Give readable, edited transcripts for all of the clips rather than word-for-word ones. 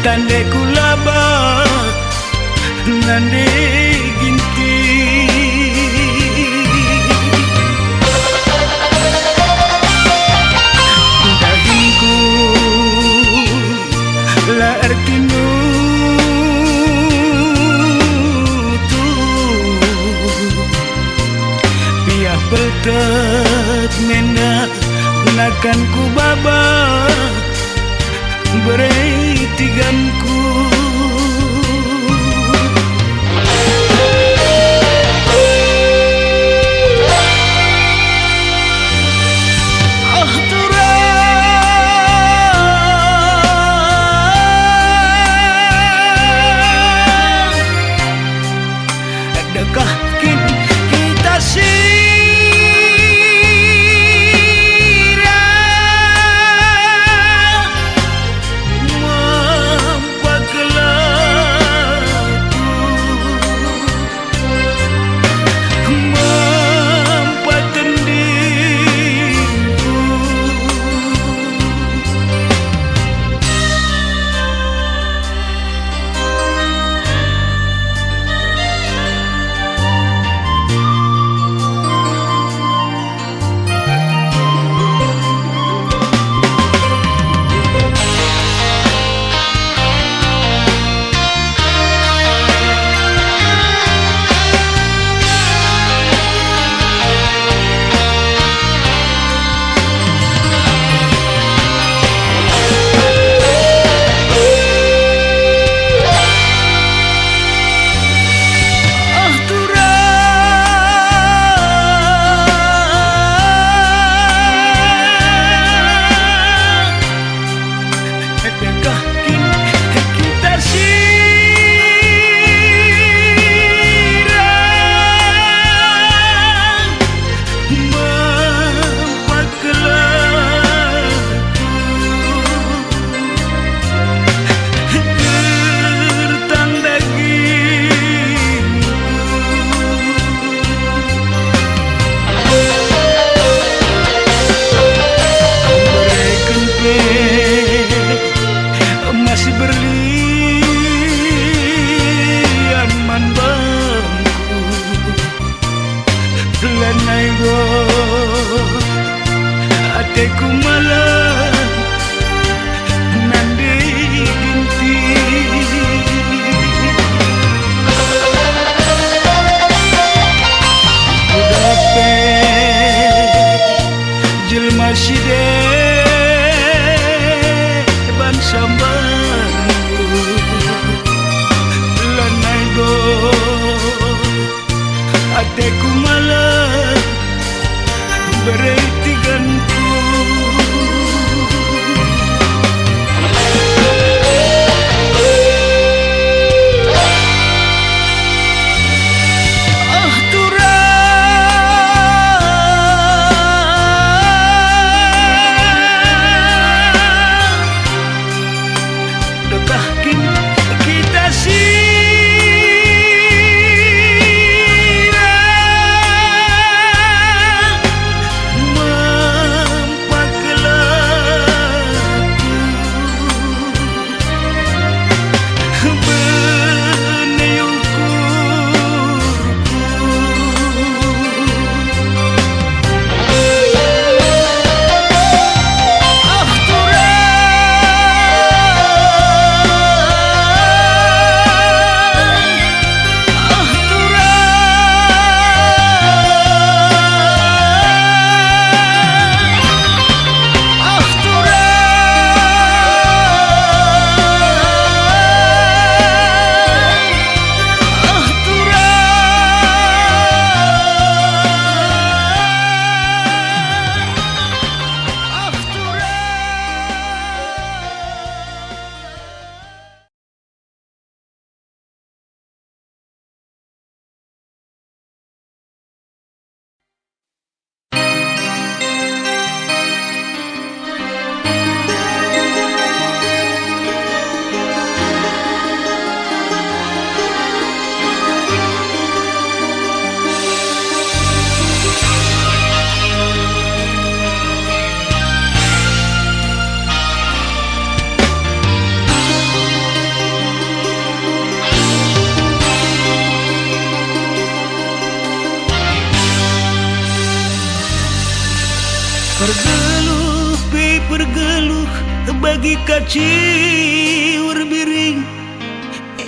tande kulaba nande ginti dagingku la artinu tu biar petat nena nakan ku baba berai tiganku adakah kita bagi kaciur biring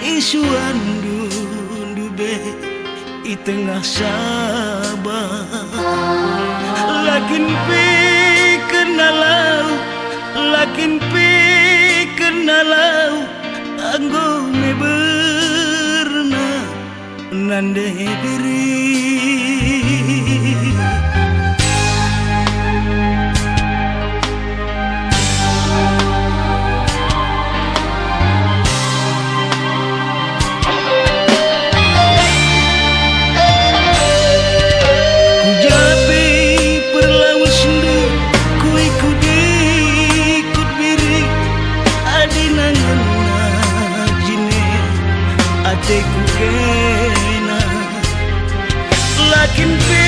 isuan dundube di tengah sabah lakin pi kenalau lakin pi kenalau anggo me berna nande diri ku kena lakin pi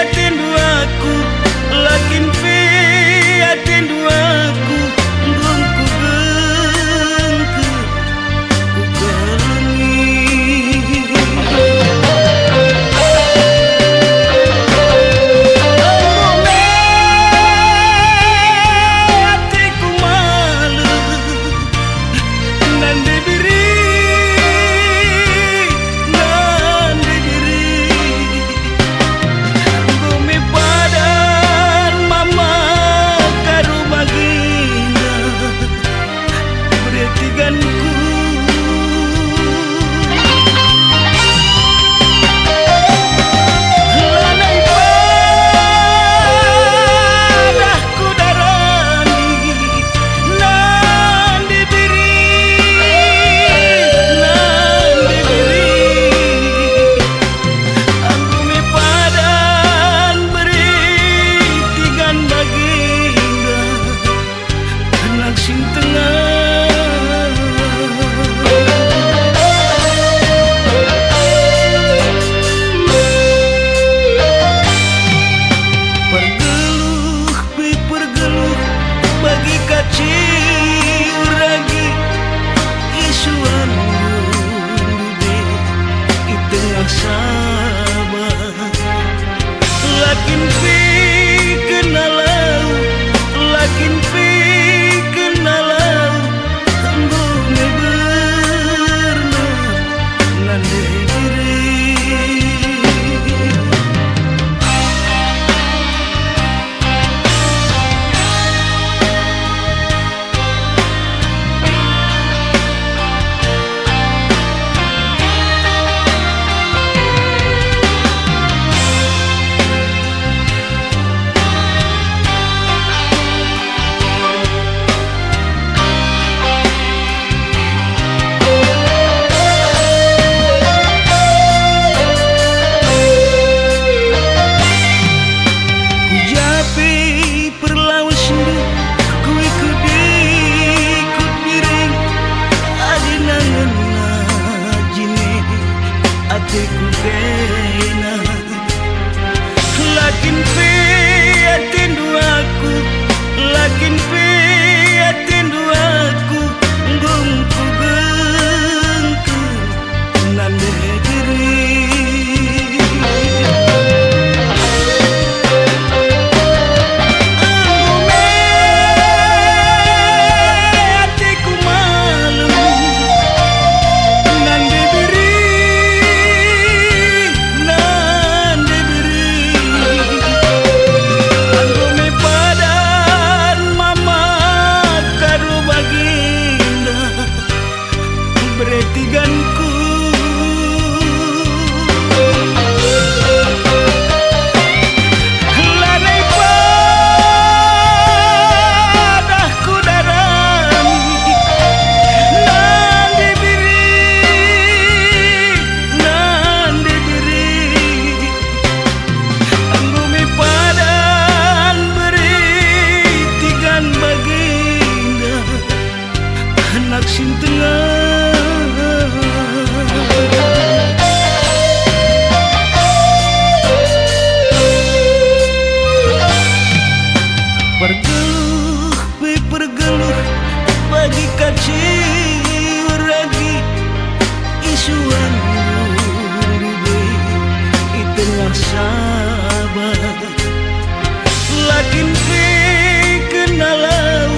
atendu aku lakin pi atendu aku ngongku gengke ku galengi ngome atiku malu nande biri lakin pi kenalau lakin pi kenalau anggo me berna nande diri atiku kena lakin pi atendu aku lakin pi atendu aku ngongku gengke nande diri beretiganku lanai padahku darani nande biri anggo me padan beretigan baginda anak sintengah pergeluh bagi kaciur lagi isuan dundube di tengah sabah lakin pi kenalau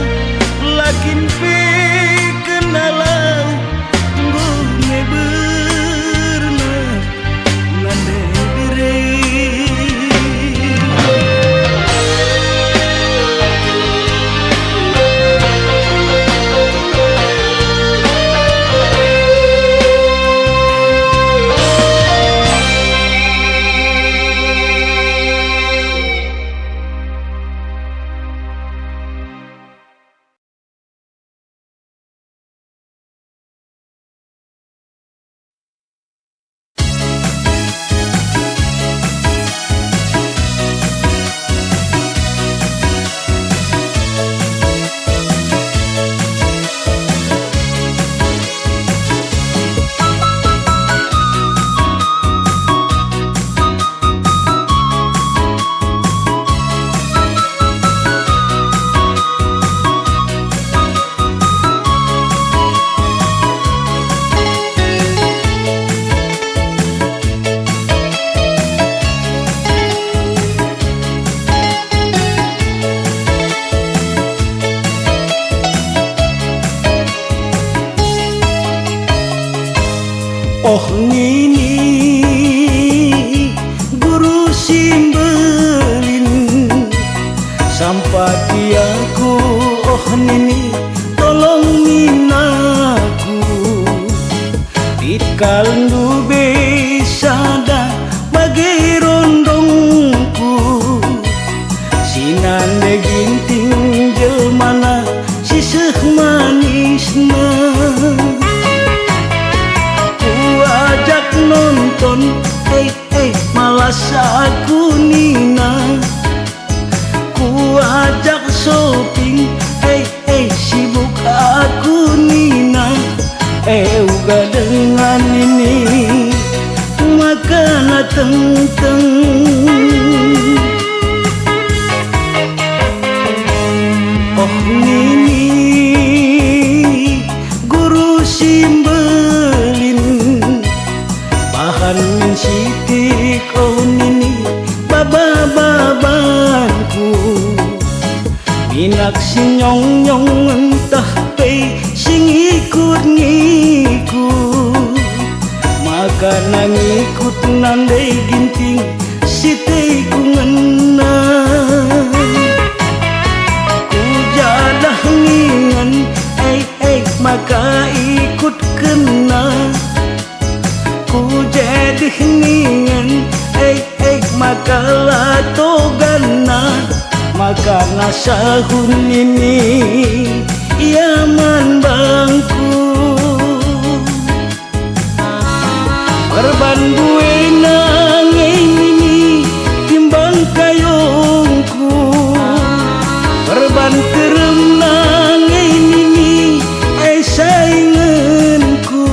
Oh nini guru simbelin sampati aku. Oh nini tolong minaku ditkaldu besada bagi rondongku sinande ginting jelmana siseh manisna ku ajak nonton malas aku nina ku ajak shopping sibuk aku nina uga dengan ini makan teng-teng. Oh nini guru simbelin bahan min sitik. Oh nini baba-babanku minak si nyong-nyong entah pe sing ikut-ngikut maka ngikut nandai ginting sitei ku ngena ku jadah ngingan maka ikut kena ku jadi ngingan maka latogana maka nasahun ini iaman bangku korban gue nanging ini timbang kayongku korban kerem nanging ini sainganku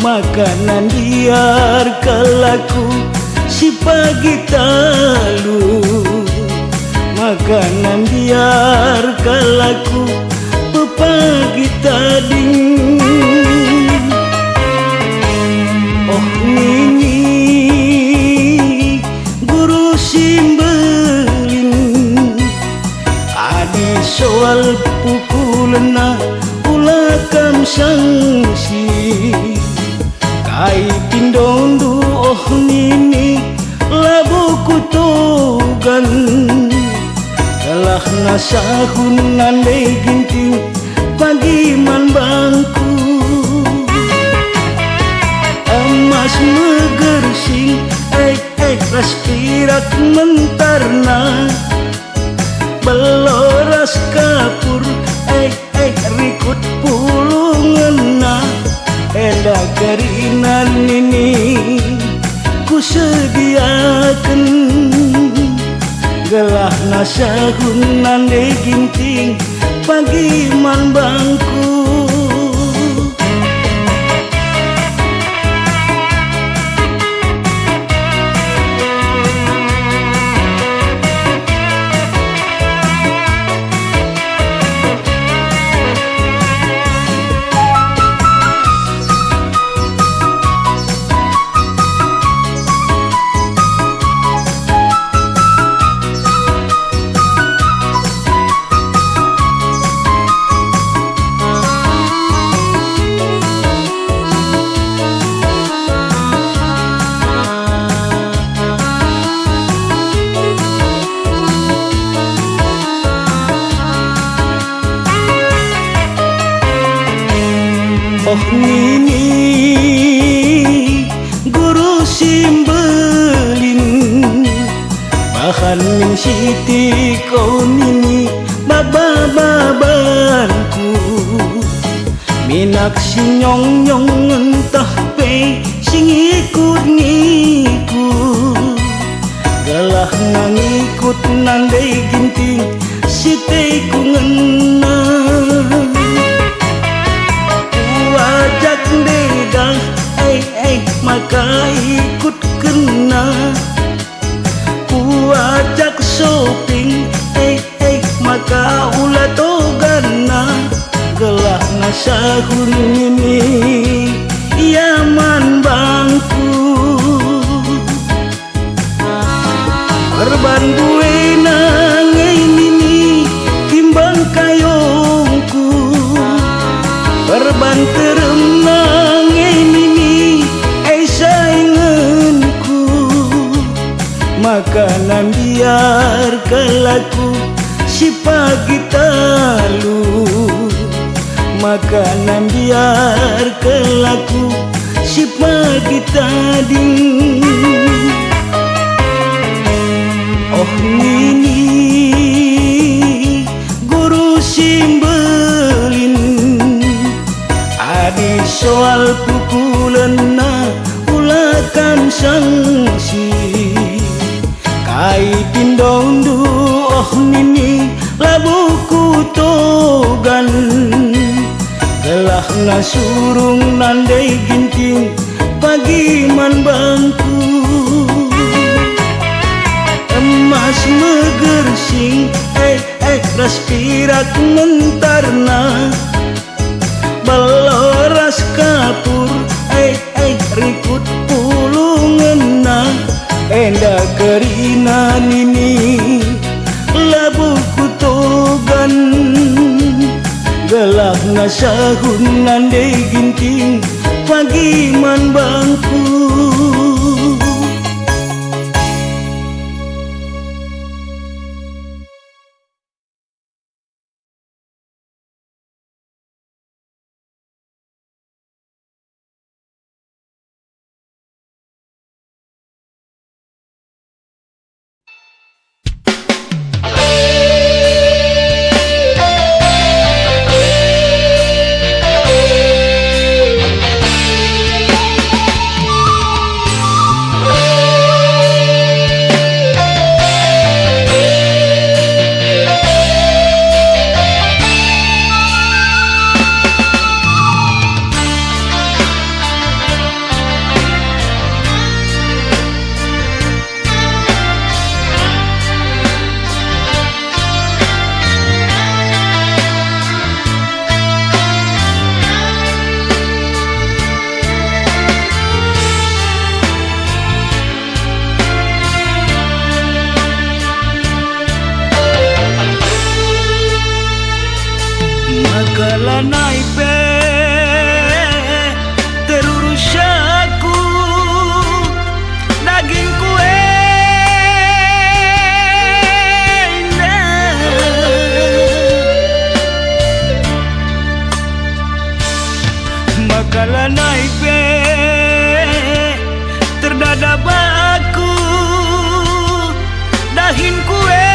makanan biar kalaku si pagi talu makanan biar kalaku pepagi tading. Oh nini guru simbelin adi soal pukulna ulakam sangsi kai pindondu. Oh nini labuku togan telah nasahun nandai ginting pagi man bangku emas megersing respirat mentarna beloras kapur rikut pulungena enda kerinan ini ku sediakan gelah nasahun nandai ginting pagi man bangku. Oh nini guru simbelin bahan min sitik. Oh nini baba-babanku minak si nyong-nyong entah pe sing ikut-ngikut galah ngikut nandai ginting sitei ku ngena ajak dedang maka ikut kena ku ajak shopping maka ulah togana gelah nasahun ini iaman bangku korban gue nanging ini timbang kayongku korban terem nanging ini nambiar kelaku si pagi talu, maka nambiar kelaku si pagi tadi. Oh nini guru simbelin adi soal pukulena ulakan sanksi kai tindondu. Oh nini labuku togan gelah nasurung nandai ginting pagi man bangku emas megersing raspirat mentarna baloras kapur rikut pulungena enda kerina nini labuku togan gelah nasahun nandai ginting pagi man bangku. Magala naipe terurus aku daging kue magala naipe terdadap aku dahin kue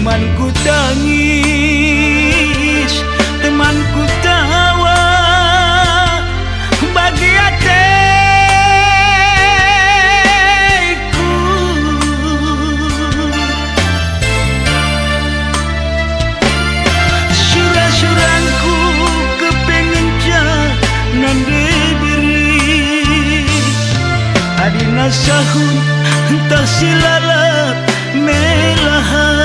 temanku tangis, temanku tawa bagi hatiku. Surang-surangku kepengen jangan diberi adina sahun entah silalat melahan.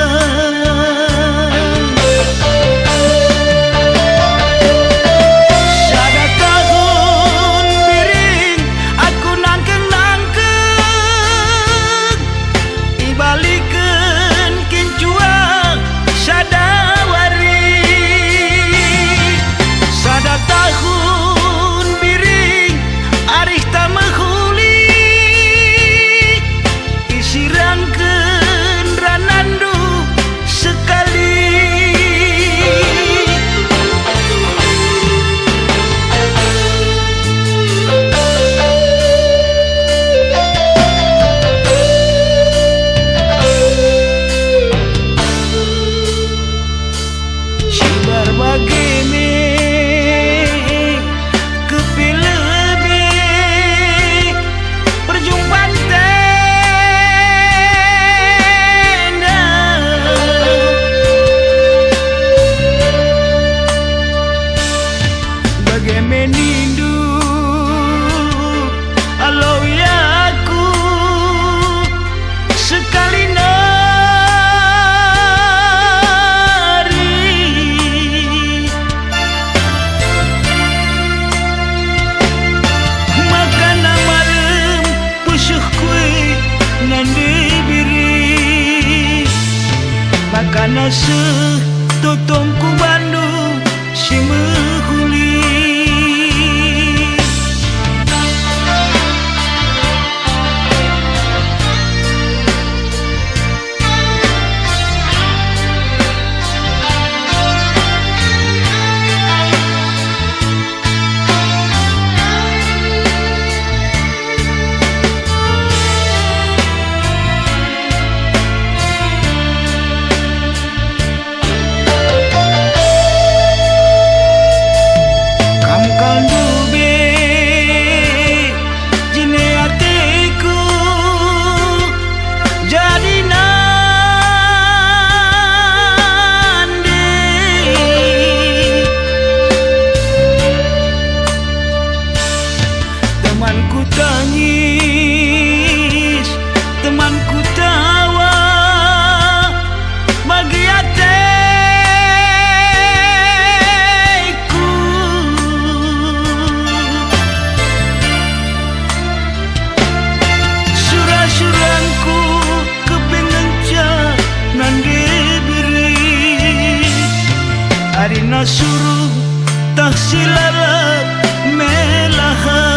Sirang Karena setotongku Bandung si mehuli. Temanku tangis, temanku tawa, bagi hatiku. Surah-surangku kepengen nan diberi, arina suruh tak silalat melahan.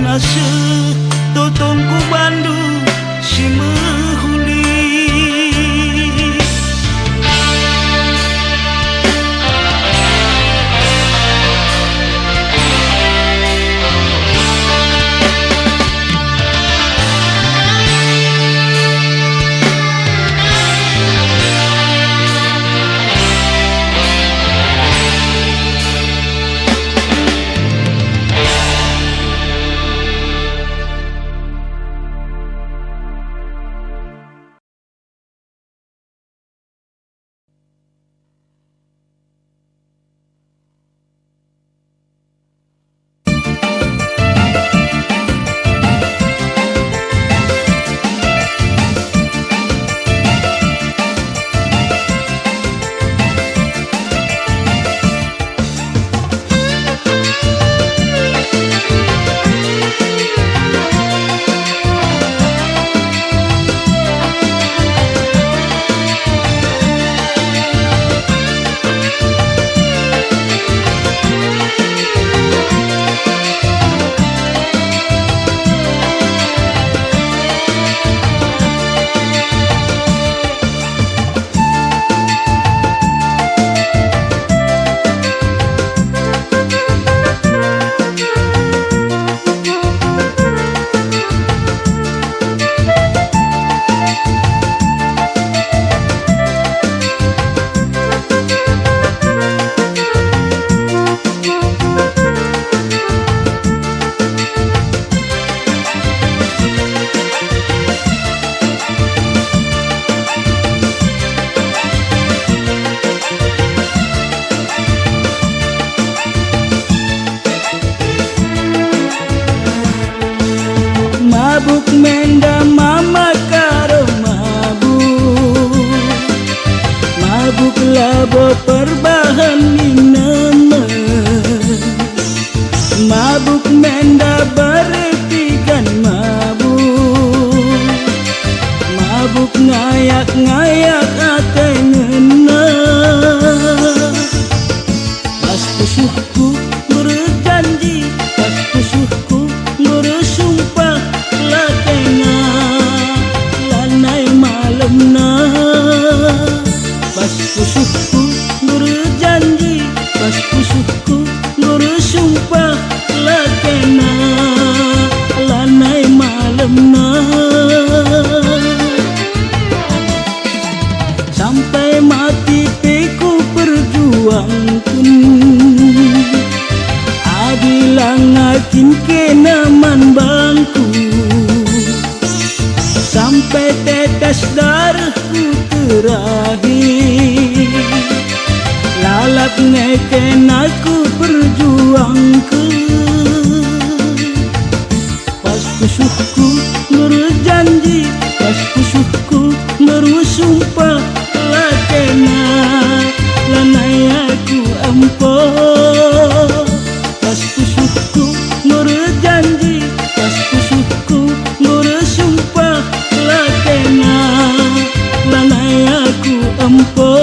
Nase totongku Bandung si mehuli. mabuk menda mama karo mabuk labo perbahan minama mabuk menda beretikan mabuk ngayak-ngayak atai ngena pas pusuhku berjanji pas pusuhku bersumpah latena lanai malamna pas pusuhku berjanji pas pusuhku bersumpah latena lanai malamna sampai mati peku perjuangkan adilang akin kenaman bangku sampai tetes darahku terakhir lalap ngeken aku perjuangkan pas pusuhku berjanji pas pusuhku bersumpah latena lanai aku ampun pas pusuhku berjanji pas pusuhku bersumpah latena lanai aku ampun.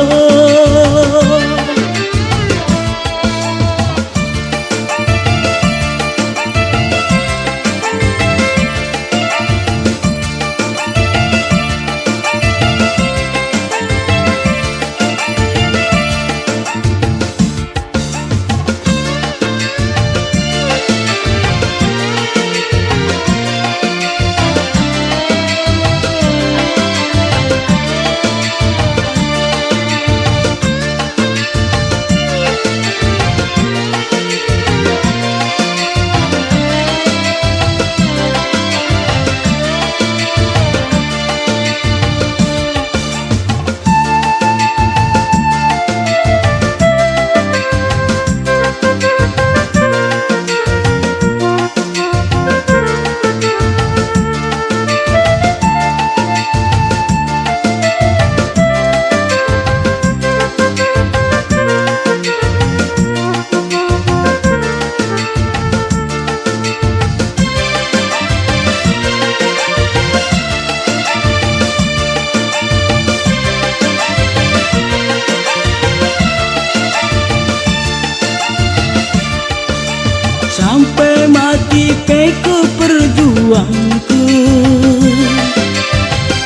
Sampai mati peku perjuangku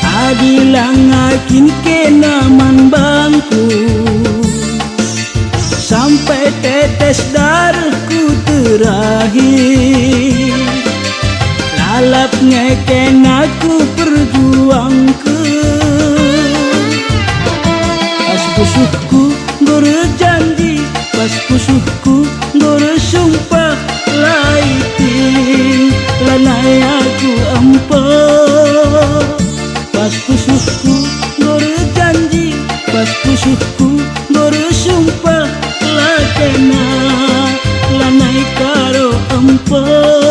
adilang akin kenaman bangku sampai tetes darahku terakhir lalap ngeken aku perjuangku pas pusuhku berjanji pas pusuhku bersumpah laitin lanai aku ampun pas pusuhku berjanji pas pusuhku bersumpah latena lanai karo ampun.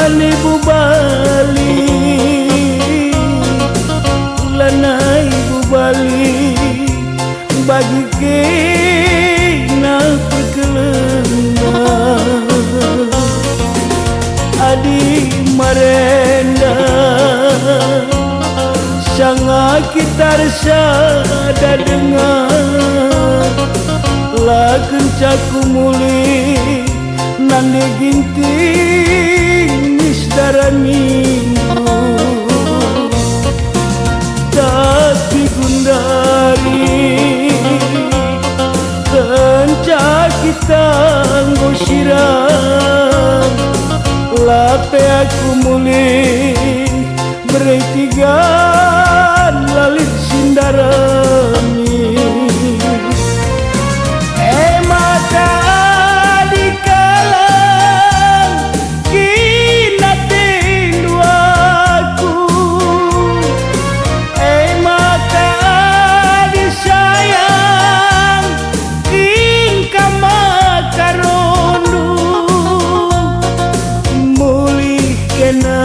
mani bubali lana ibu bali bagi kena pekelenda adi marenda sanga kita sada dengar lagun caku muli nande ginting isdaraninu tapi gundari kenca kita ngosirang lape aku muli beretigan lalit sindarani mata dikalang kina tindu aku mata disayang kin makarondu mulih kena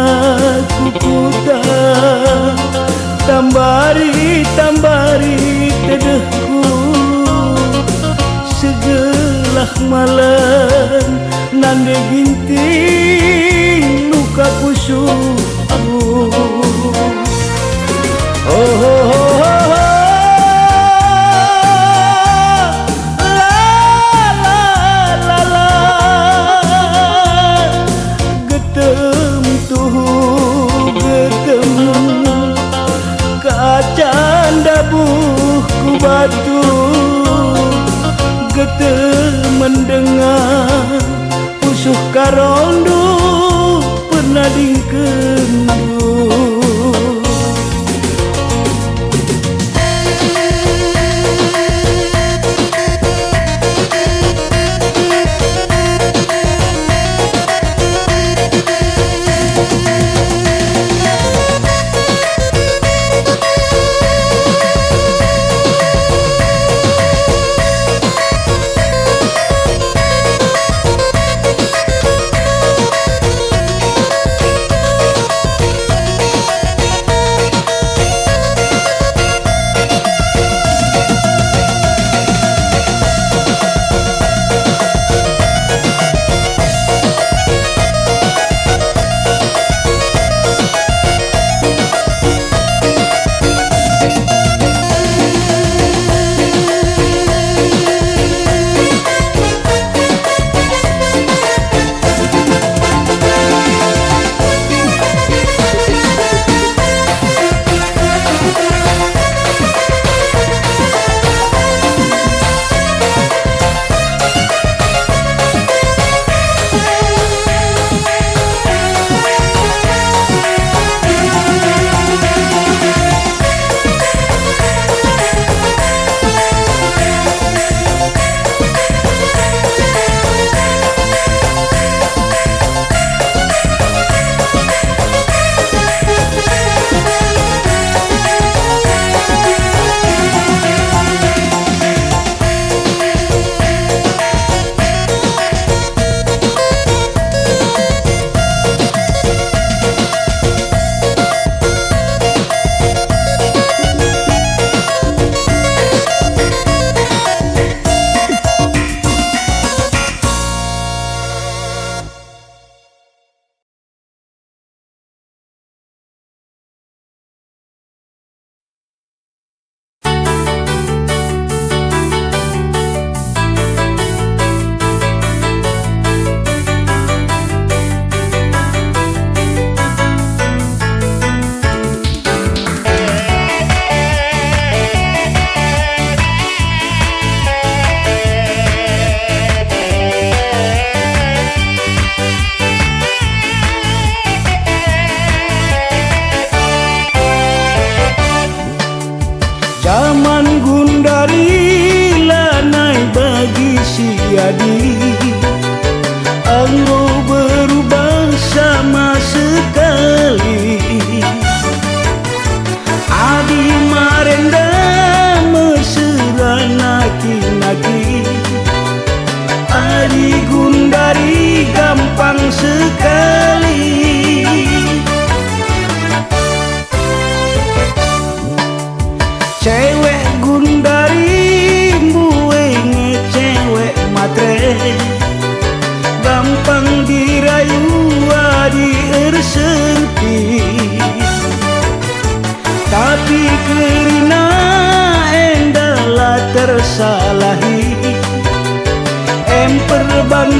kukuta tambari tedehku segelah malam nande ginting luka kusukku oh, getem kacan dabuhku batu getem mendengar pusuh karondu pernah dingkendu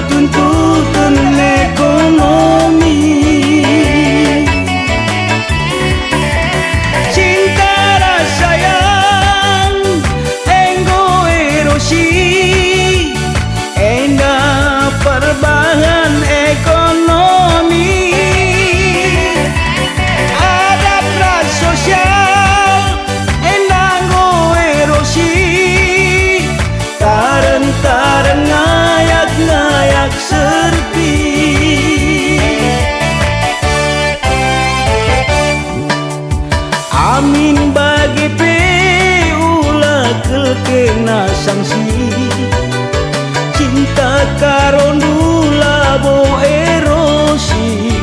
tuntutan ekonomi. Cinta rasa sayang enggo erosi, endah perubahan ekonomi. Adab ras sosial endah nggo erosi, taren-taren ngayak-ngayak serpi. Amin bagi ulah kena sanksi, cinta karon dula bo erosi.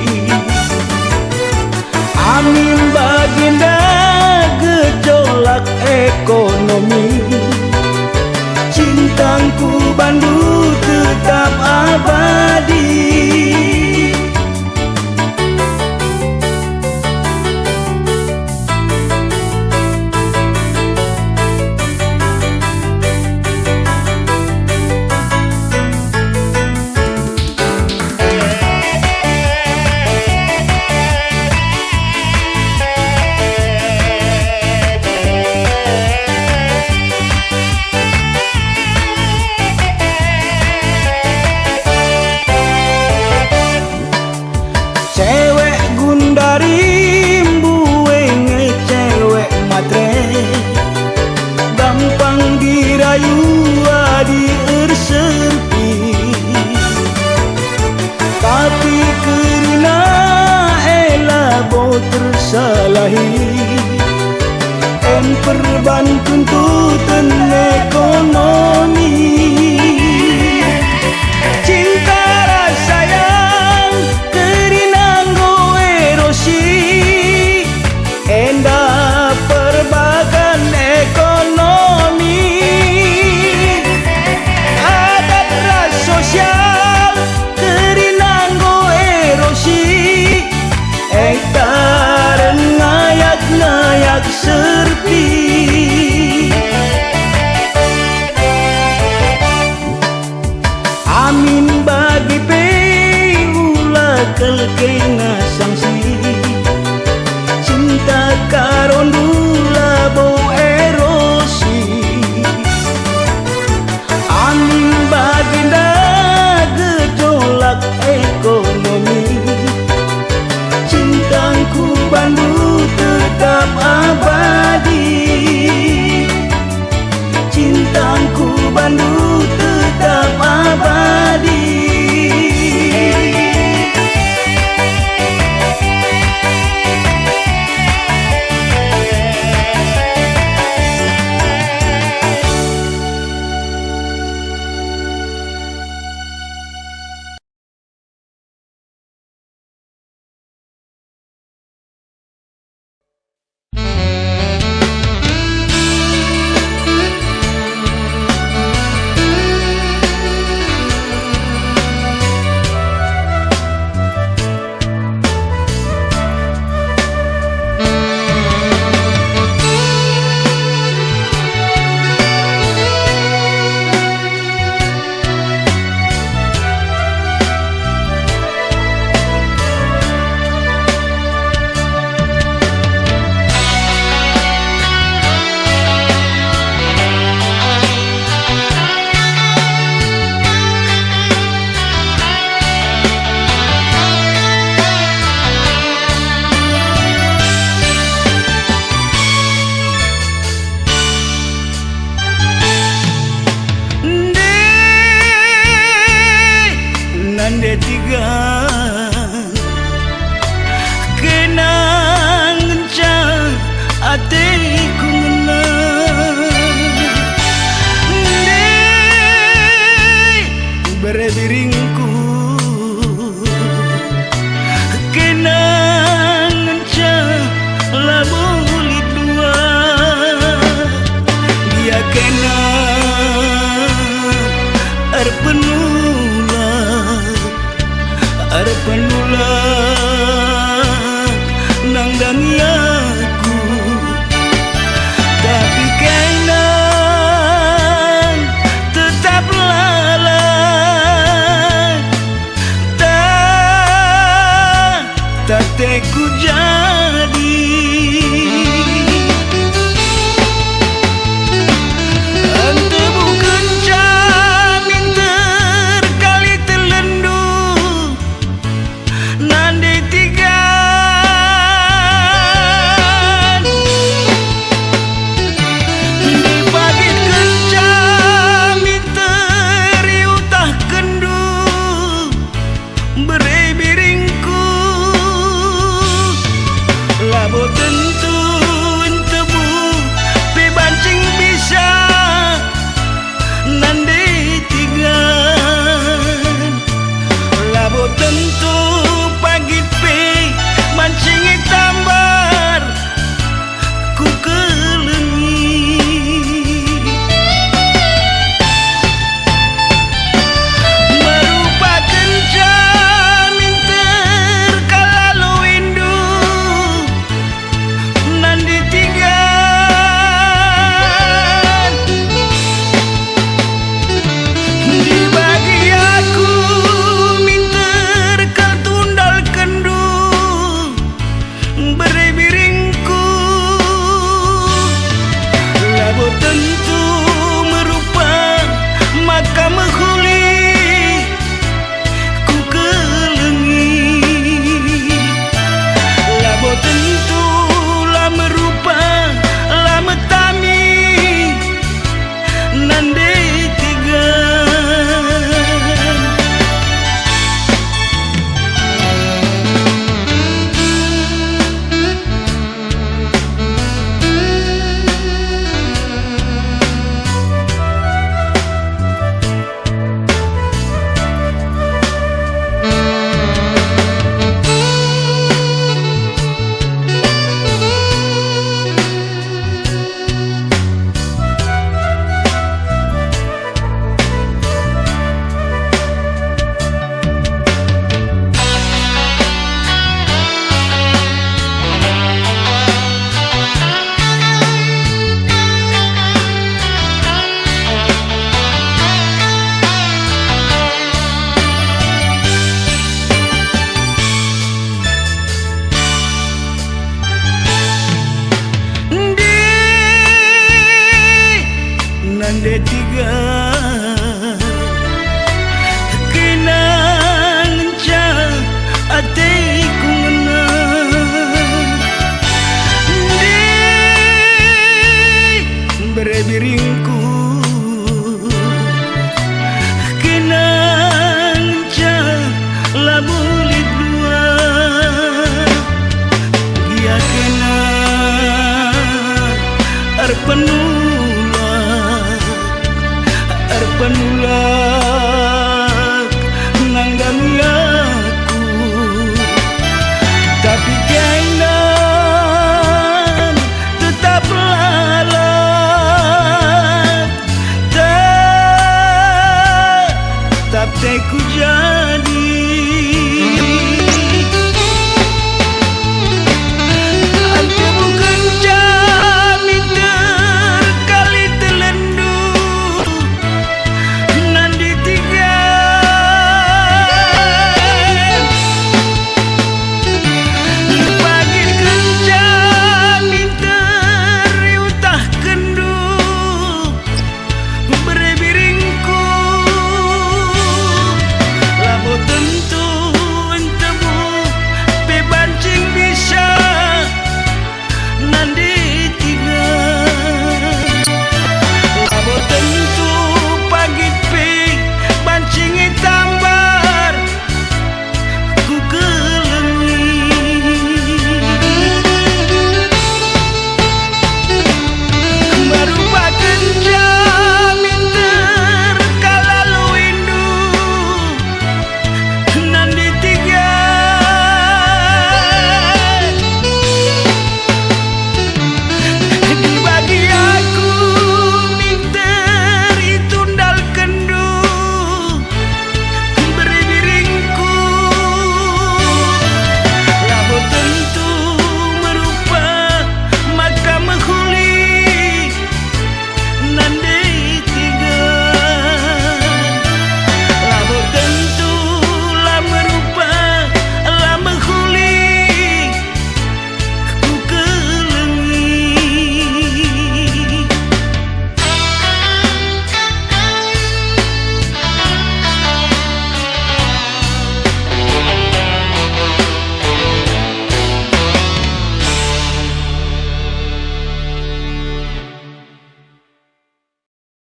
Amin baginda gejolak ekonomi, cintangku Bandu tetap abadi. Cewek gundari mbuenge cewek matre, gampang dirayu adi erserpi. Tapi kerana ela bo tersalahi, perban tuntutan ekonomi. Cinta rasa sayang endah perbagan ekonomi. Adat ras sosial kerinanggo erosi, taren ngayak-ngayak serpi. Amin bagi ulah kena sanksi, cinta karon dula bo erosi. Amin baginda gejolak ekonomi, cintangku Bandu tetap abadi. Cintangku Bandu tetap abadi. tateku jadi